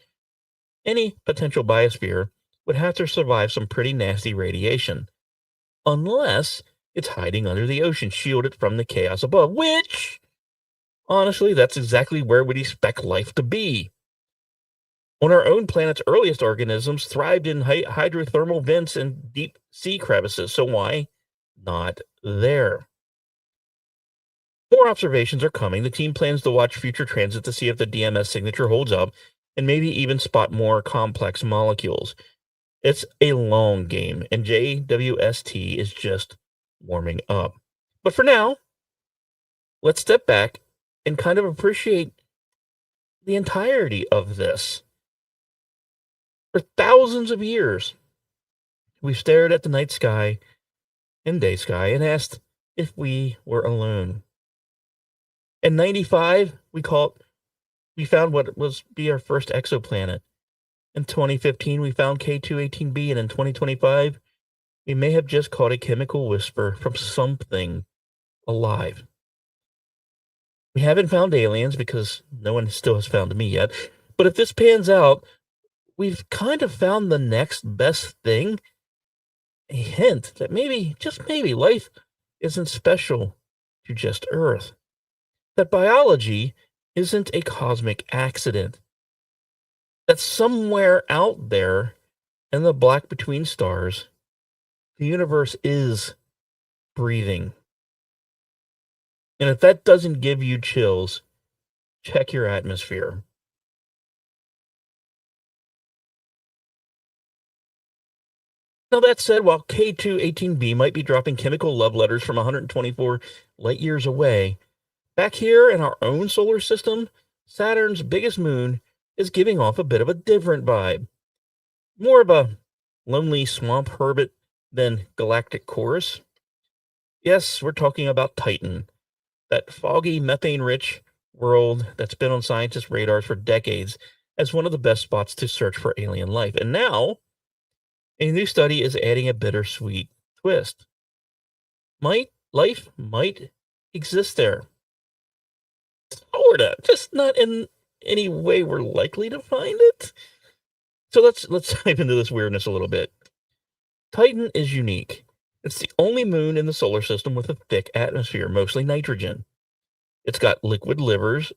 Any potential biosphere would have to survive some pretty nasty radiation, unless it's hiding under the ocean, shielded from the chaos above, which, honestly, that's exactly where we'd expect life to be. On our own planet's earliest organisms thrived in hydrothermal vents and deep sea crevices, so why not there? More observations are coming. The team plans to watch future transit to see if the DMS signature holds up, and maybe even spot more complex molecules. It's a long game, and JWST is just warming up. But for now, let's step back and kind of appreciate the entirety of this. For thousands of years, we've stared at the night sky and day sky and asked if we were alone. In 95, we found what was be our first exoplanet. In 2015, we found K2-18b, and in 2025, we may have just caught a chemical whisper from something alive. We haven't found aliens because no one still has found me yet, but if this pans out, we've kind of found the next best thing, a hint that maybe, just maybe, life isn't special to just Earth. That biology isn't a cosmic accident. That somewhere out there in the black between stars, the universe is breathing. And if that doesn't give you chills, check your atmosphere. Now, that said, while K2-18b might be dropping chemical love letters from 124 light years away, back here in our own solar system, Saturn's biggest moon is giving off a bit of a different vibe. More of a lonely swamp hermit than galactic chorus. Yes, we're talking about Titan, that foggy, methane-rich world that's been on scientists' radars for decades as one of the best spots to search for alien life. And now, a new study is adding a bittersweet twist. Life might exist there. Sorta, just not in any way we're likely to find it. So let's dive into this weirdness a little bit. Titan is unique. It's the only moon in the solar system with a thick atmosphere, mostly nitrogen. It's got liquid rivers,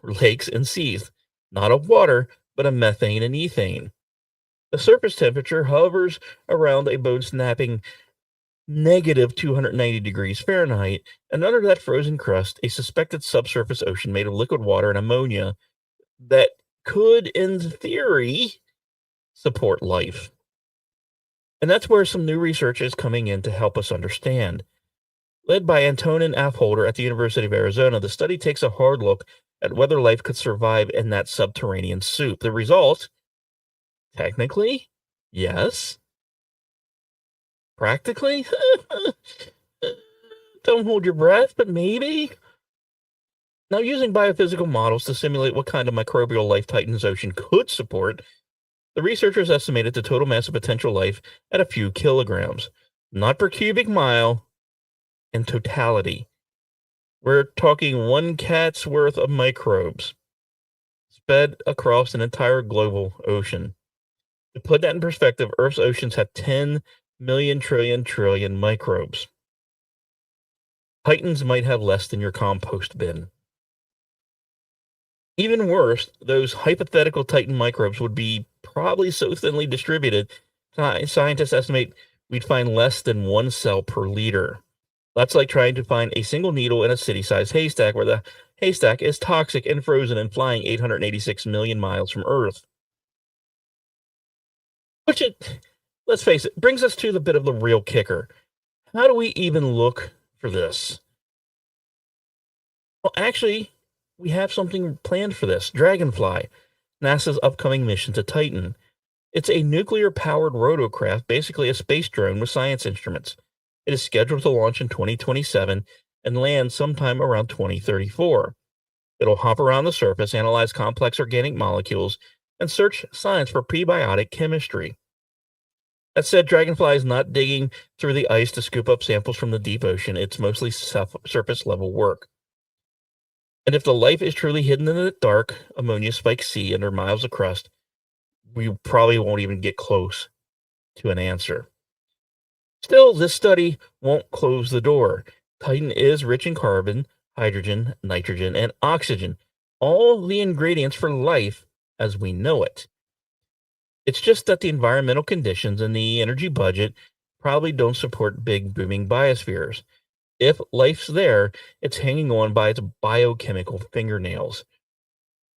lakes, and seas. Not of water, but of methane and ethane. The surface temperature hovers around a bone-snapping negative 290 degrees Fahrenheit, and under that frozen crust, a suspected subsurface ocean made of liquid water and ammonia that could, in theory, support life. And that's where some new research is coming in to help us understand. Led by Antonin Affolter at the University of Arizona, the study takes a hard look at whether life could survive in that subterranean soup. The result, technically, Yes. Practically? Don't hold your breath, but maybe. Now, using biophysical models to simulate what kind of microbial life Titan's ocean could support, the researchers estimated the total mass of potential life at a few kilograms, not per cubic mile, in totality. We're talking one cat's worth of microbes spread across an entire global ocean. To put that in perspective, Earth's oceans have 10 million trillion microbes. Titans might have less than your compost bin. Even worse, those hypothetical Titan microbes would be probably so thinly distributed, scientists estimate we'd find less than 1 cell per liter. That's like trying to find a single needle in a city-sized haystack where the haystack is toxic and frozen and flying 886 million miles from Earth. Which, let's face it, brings us to the bit of the real kicker. How do we even look for this? Well, actually, we have something planned for this. Dragonfly, NASA's upcoming mission to Titan. It's a nuclear-powered rotocraft, basically a space drone with science instruments. It is scheduled to launch in 2027 and land sometime around 2034. It'll hop around the surface, analyze complex organic molecules, and search science for prebiotic chemistry. That said, Dragonfly is not digging through the ice to scoop up samples from the deep ocean. It's mostly surface-level work. And if the life is truly hidden in the dark, ammonia-spiked sea under miles of crust, we probably won't even get close to an answer. Still, this study won't close the door. Titan is rich in carbon, hydrogen, nitrogen, and oxygen, all the ingredients for life as we know it. It's just that the environmental conditions and the energy budget probably don't support big, booming biospheres. If life's there, it's hanging on by its biochemical fingernails.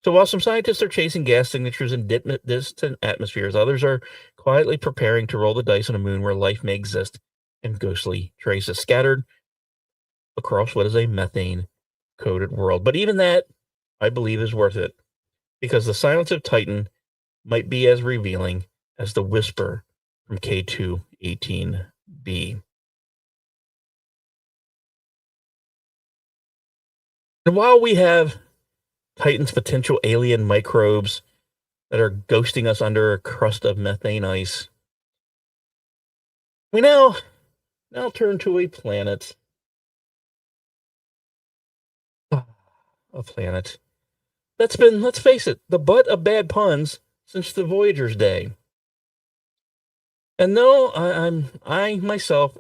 So while some scientists are chasing gas signatures in distant atmospheres, others are quietly preparing to roll the dice on a moon where life may exist in ghostly traces scattered across what is a methane-coated world. But even that, I believe, is worth it, because the silence of Titan might be as revealing as the whisper from K2-18b. And while we have Titan's potential alien microbes that are ghosting us under a crust of methane ice, we now turn to a planet. A planet that's been, let's face it, the butt of bad puns since the Voyager's day. And no, I myself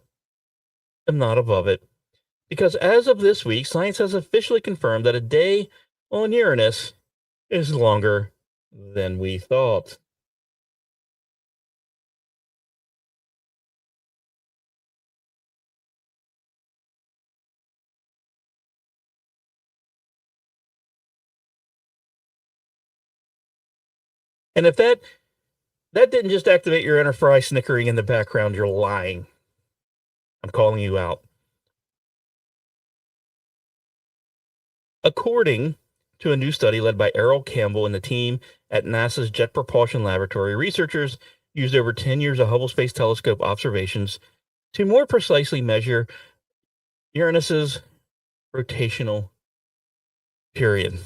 am not above it, because as of this week, science has officially confirmed that a day on Uranus is longer than we thought. And if that didn't just activate your inner Fry snickering in the background, you're lying. I'm calling you out. According to a new study led by Errol Campbell and the team at NASA's Jet Propulsion Laboratory, researchers used over 10 years of Hubble Space Telescope observations to more precisely measure Uranus's rotational period.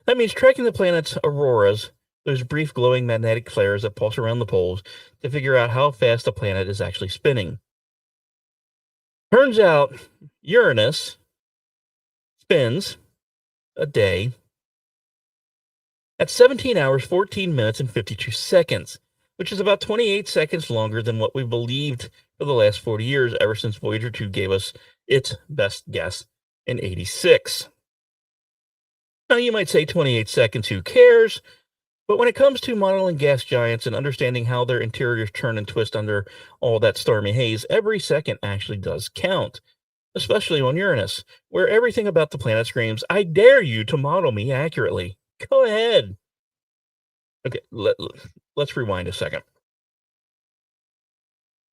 That means tracking the planet's auroras, those brief glowing magnetic flares that pulse around the poles, to figure out how fast the planet is actually spinning. Turns out Uranus spins a day at 17 hours, 14 minutes, and 52 seconds, which is about 28 seconds longer than what we believed for the last 40 years, ever since Voyager 2 gave us its best guess in 86. Now, you might say 28 seconds, who cares? But when it comes to modeling gas giants and understanding how their interiors turn and twist under all that stormy haze, every second actually does count, especially on Uranus, where everything about the planet screams, I dare you to model me accurately. Go ahead. Okay, let's rewind a second.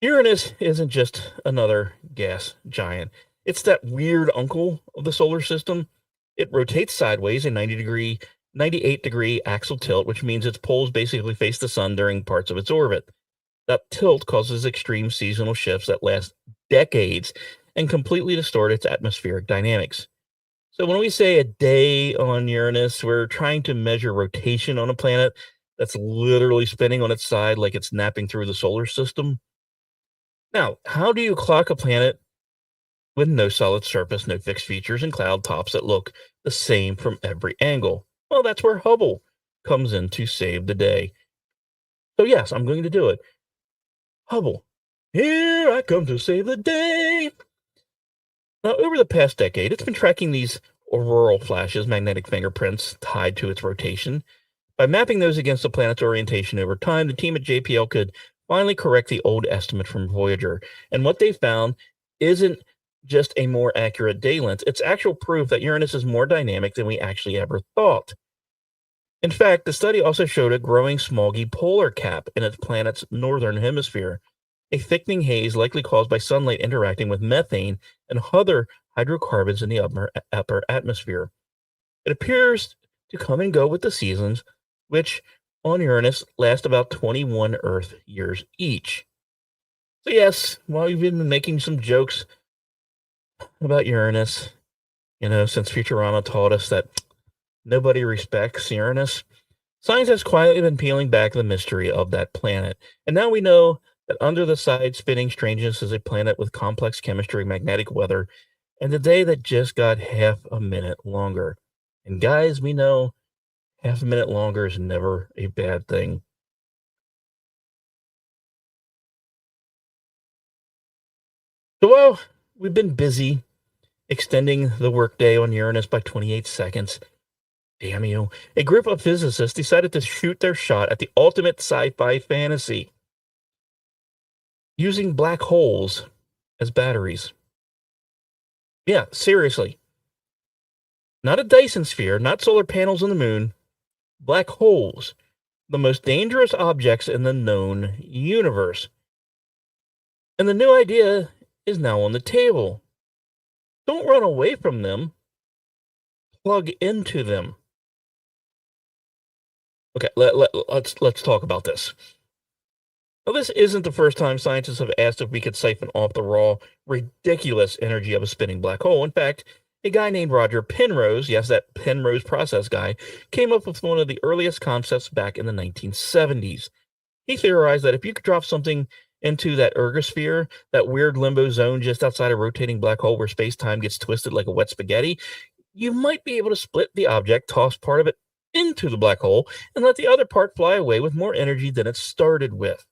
Uranus isn't just another gas giant. It's that weird uncle of the solar system. It rotates sideways, a 98-degree axial tilt, which means its poles basically face the sun during parts of its orbit. That tilt causes extreme seasonal shifts that last decades and completely distort its atmospheric dynamics. So when we say a day on Uranus, we're trying to measure rotation on a planet that's literally spinning on its side like it's napping through the solar system. Now, how do you clock a planet with no solid surface, no fixed features, and cloud tops that look the same from every angle? Well, that's where Hubble comes in to save the day. So yes, I'm going to do it. Hubble, here I come to save the day. Now, over the past decade, it's been tracking these auroral flashes, magnetic fingerprints tied to its rotation. By mapping those against the planet's orientation over time, the team at JPL could finally correct the old estimate from Voyager. And what they found isn't just a more accurate day length, it's actual proof that Uranus is more dynamic than we actually ever thought. In fact, the study also showed a growing smoggy polar cap in its planet's northern hemisphere, a thickening haze likely caused by sunlight interacting with methane and other hydrocarbons in the upper atmosphere. It appears to come and go with the seasons, which on Uranus last about 21 Earth years each. So yes, while we've been making some jokes about Uranus, since Futurama taught us that nobody respects Uranus, science has quietly been peeling back the mystery of that planet. And now we know that under the side spinning strangeness is a planet with complex chemistry, magnetic weather, and a day that just got half a minute longer. And guys, we know half a minute longer is never a bad thing. So while we've been busy extending the workday on Uranus by 28 seconds, damn you, a group of physicists decided to shoot their shot at the ultimate sci-fi fantasy, using black holes as batteries. Yeah, seriously. Not a Dyson sphere, not solar panels on the moon. Black holes, the most dangerous objects in the known universe. And the new idea is now on the table. Don't run away from them. Plug into them. Okay, let's talk about this. Now, this isn't the first time scientists have asked if we could siphon off the raw, ridiculous energy of a spinning black hole. In fact, a guy named Roger Penrose, yes, that Penrose process guy, came up with one of the earliest concepts back in the 1970s. He theorized that if you could drop something into that ergosphere, that weird limbo zone just outside a rotating black hole where space-time gets twisted like a wet spaghetti, you might be able to split the object, toss part of it into the black hole, and let the other part fly away with more energy than it started with.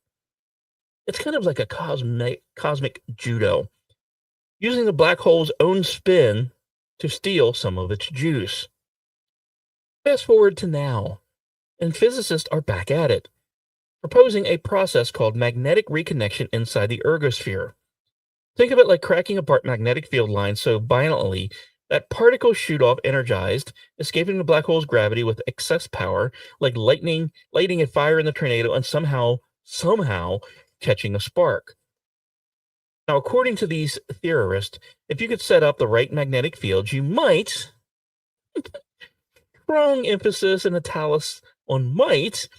It's kind of like a cosmic judo, using the black hole's own spin to steal some of its juice. Fast forward to now, and physicists are back at it, proposing a process called magnetic reconnection inside the ergosphere. Think of it like cracking apart magnetic field lines so violently that particles shoot off energized, escaping the black hole's gravity with excess power, like lightning lighting a fire in the tornado and somehow catching a spark. Now, according to these theorists, if you could set up the right magnetic fields, you might, strong emphasis and italics on might,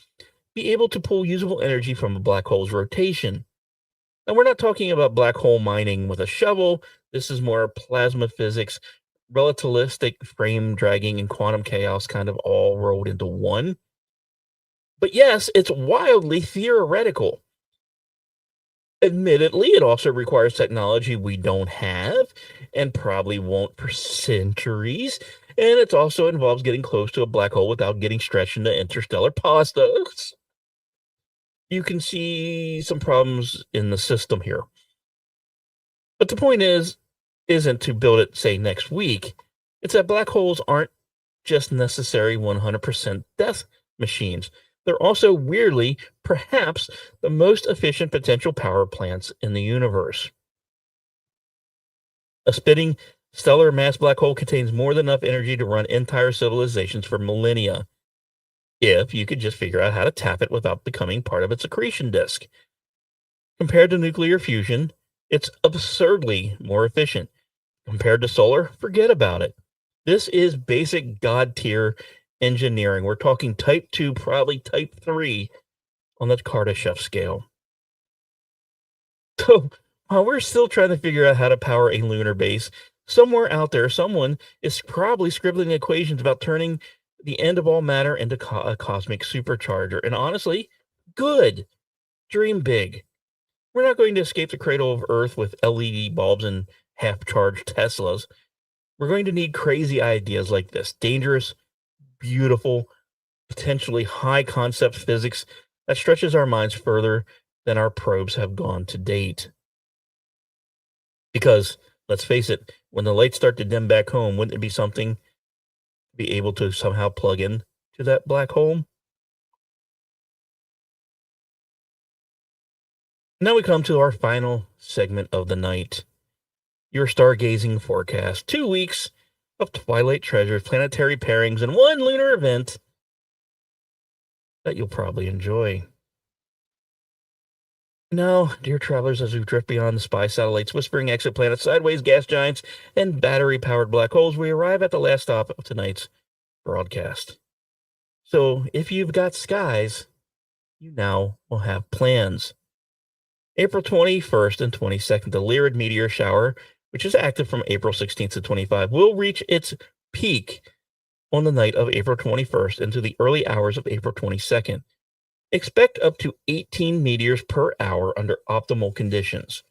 be able to pull usable energy from a black hole's rotation. Now, we're not talking about black hole mining with a shovel. This is more plasma physics, relativistic frame dragging, and quantum chaos kind of all rolled into one. But yes, it's wildly theoretical. Admittedly, it also requires technology we don't have and probably won't for centuries. And it also involves getting close to a black hole without getting stretched into interstellar pasta. You can see some problems in the system here. But the point isn't to build it, say, next week. It's that black holes aren't just necessary 100% death machines. They're also, weirdly, perhaps the most efficient potential power plants in the universe. A spinning stellar mass black hole contains more than enough energy to run entire civilizations for millennia, if you could just figure out how to tap it without becoming part of its accretion disk. Compared to nuclear fusion, it's absurdly more efficient. Compared to solar, forget about it. This is basic God-tier engineering. We're talking type 2, probably type 3 on the Kardashev scale. So while we're still trying to figure out how to power a lunar base, somewhere out there, someone is probably scribbling equations about turning the end of all matter into a cosmic supercharger. And honestly, good. Dream big. We're not going to escape the cradle of Earth with LED bulbs and half-charged Teslas. We're going to need crazy ideas like this. Dangerous, beautiful, potentially high-concept physics that stretches our minds further than our probes have gone to date. Because, let's face it, when the lights start to dim back home, wouldn't it be something to be able to somehow plug in to that black hole? Now we come to our final segment of the night. Your stargazing forecast. 2 weeks of twilight treasures, planetary pairings, and one lunar event that you'll probably enjoy. Now, dear travelers, as we drift beyond the spy satellites, whispering exoplanets, sideways gas giants, and battery-powered black holes, we arrive at the last stop of tonight's broadcast. So, if you've got skies, you now will have plans. April 21st and 22nd, the Lyrid meteor shower, which is active from April 16th to 25, will reach its peak on the night of April 21st into the early hours of April 22nd. Expect up to 18 meteors per hour under optimal conditions.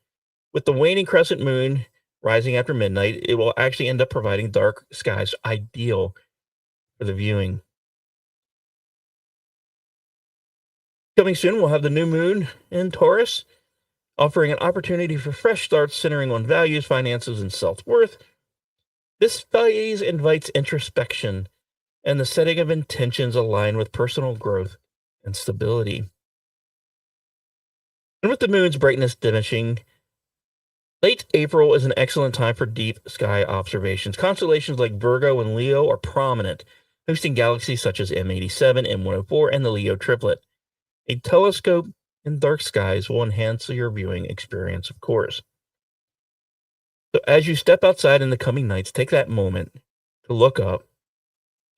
With the waning crescent moon rising after midnight, it will actually end up providing dark skies ideal for the viewing. Coming soon, we'll have the new moon in Taurus, offering an opportunity for fresh starts centering on values, finances, and self-worth. This phase invites introspection and the setting of intentions aligned with personal growth and stability. And with the moon's brightness diminishing, late April is an excellent time for deep sky observations. Constellations like Virgo and Leo are prominent, hosting galaxies such as M87, M104, and the Leo triplet. A telescope in dark skies will enhance your viewing experience, of course. So as you step outside in the coming nights, take that moment to look up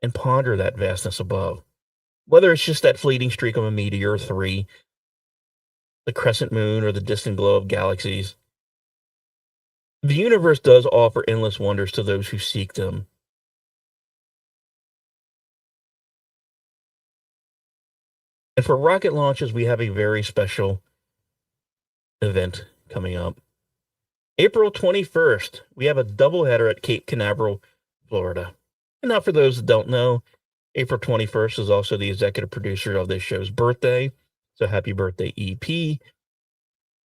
and ponder that vastness above. Whether it's just that fleeting streak of a meteor or three, the crescent moon, or the distant glow of galaxies, the universe does offer endless wonders to those who seek them. And for rocket launches, we have a very special event coming up. April 21st, we have a doubleheader at Cape Canaveral, Florida. And now for those that don't know, April 21st is also the executive producer of this show's birthday. So happy birthday, EP.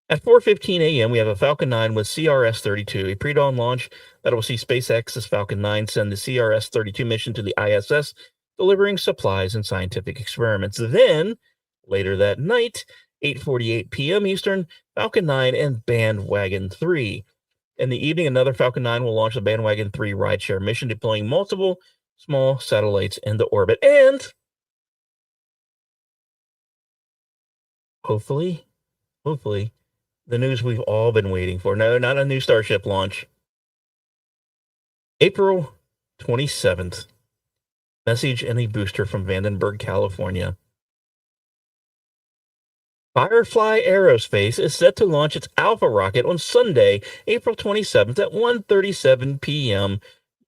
At 4:15 a.m., we have a Falcon 9 with CRS-32, a pre-dawn launch that will see SpaceX's Falcon 9 send the CRS-32 mission to the ISS, delivering supplies and scientific experiments. Then, later that night, 8:48 p.m. Eastern, Falcon 9 and Bandwagon 3. In the evening, another Falcon 9 will launch the Bandwagon 3 rideshare mission, deploying multiple small satellites into orbit. And hopefully, the news we've all been waiting for. No, not a new Starship launch. April 27th, message and a booster from Vandenberg, California. Firefly Aerospace is set to launch its Alpha rocket on Sunday, April 27th at 1:37 p.m.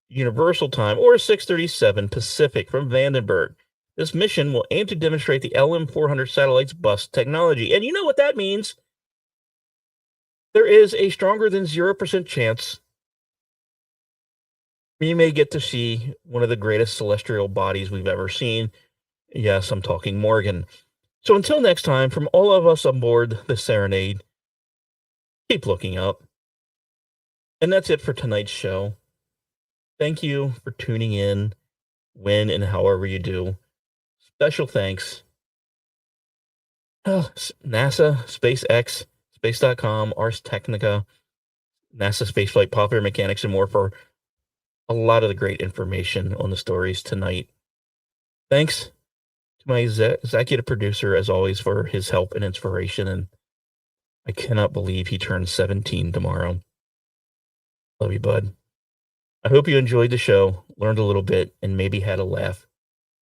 Universal Time or 6:37 Pacific from Vandenberg. This mission will aim to demonstrate the LM-400 satellite's bus technology. And you know what that means? There is a stronger than 0% chance you may get to see one of the greatest celestial bodies we've ever seen. Yes, I'm talking Morgan. So until next time, from all of us on board the Serenade, keep looking up. And that's it for tonight's show. Thank you for tuning in when and however you do. Special thanks. NASA, SpaceX, Space.com, Ars Technica, NASA Spaceflight, Popular Mechanics, and more for a lot of the great information on the stories tonight. Thanks to my executive producer, as always, for his help and inspiration. And I cannot believe he turns 17 tomorrow. Love you, bud. I hope you enjoyed the show, learned a little bit, and maybe had a laugh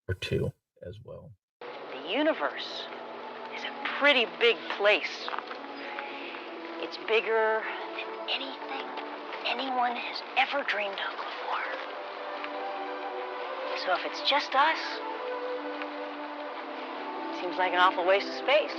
or two as well. The universe is a pretty big place. It's bigger than anything anyone has ever dreamed of before. So if it's just us, seems like an awful waste of space.